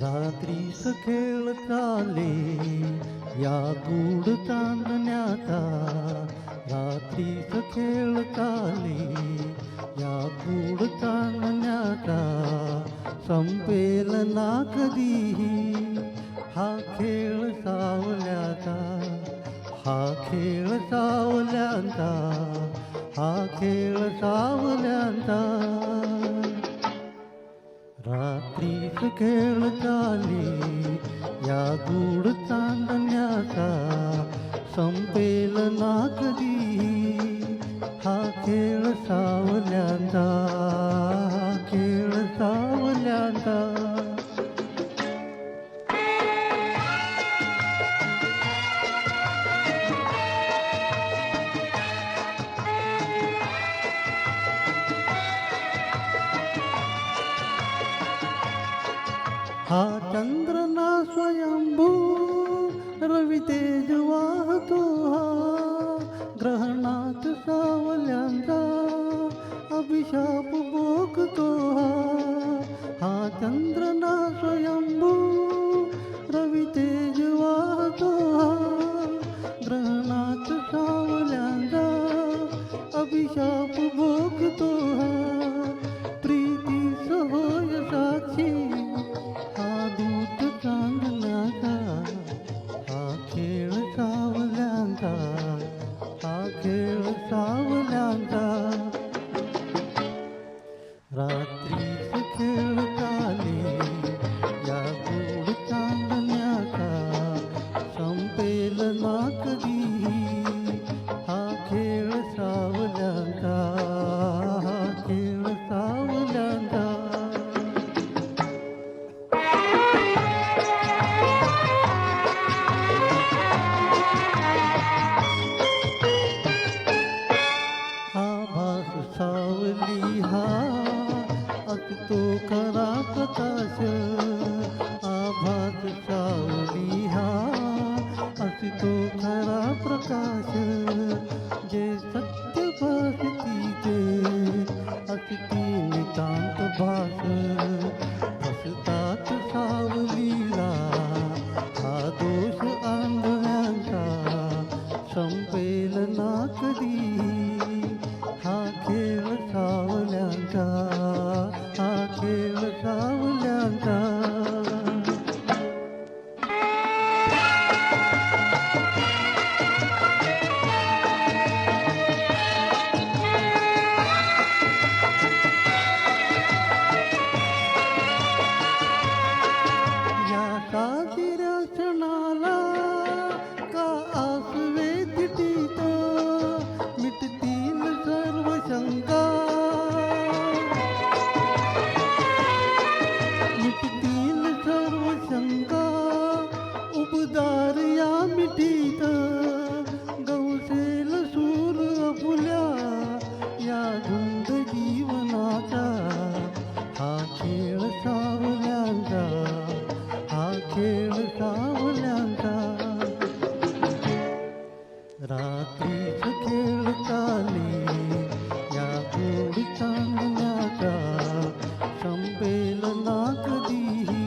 रात्रीस खेळ चाले या गूढ चांदण्याचा, रात्रीस खेळ चाले या गूढ चांदण्याचा, संपेल ना कधीही हा खेळ सावल्याचा, हा खेळ सावल्यांचा, हा खेळ सावल्यांचा. रात्रीस खेळ चाले या गूढ चांदण्याचा, संपेल ना कधी हा खेळ सावल्यांचा, हा खेळ सावल्यांचा. हा चंद्र ना स्वयंभू रवी तेज वाहतो, हा ग्रहणात सावल्यांचा अभिशाप भोगतो. हा चंद्र ना स्वयंभू रवी तेज वाहतो, हा ग्रहणात सावल्यांचा अभिशाप भोगतो. प्रीतीस होय साक्षी हा दूत चांदण्याचा, हा खेळ सावल्यांचा, हा खेळ सावल्यांचा. रात्रीस खेळ चाले या गूढ चांदण्याचा, संपेल ना कधी हा खेळ सावल्यांचा, हा खेळ सावल्यांचा. आभास सावली हा असतो खरा प्रकाश, आभास सावली हा असतो खरा प्रकाश. जे सत्य भासती ते असती नितांत भास, असतात सावलीला हा दोष आंधळ्यांचा, संपेल ना कधी हा खेळ सावल्यांचा, हा खेळ सावल्यांचा. या साजिऱ्या क्षणाला का आस वेदीत, मिटतील सर्व शंका, मिटतील सर्व शंका. उबदार या मिठीत गवसेल सूर फुल्या या धुंद जीवनाचा, हा खेळ सावल्यांचा, हा खेळ सावल्यांचा. रात्रीस खेळ चाले या गूढ चांदण्याचा, संपेल ना कधीही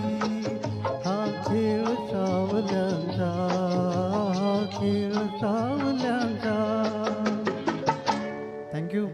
हा खेळ सावल्यांचा, हा खेळ सावल्यांचा. थँक्यू.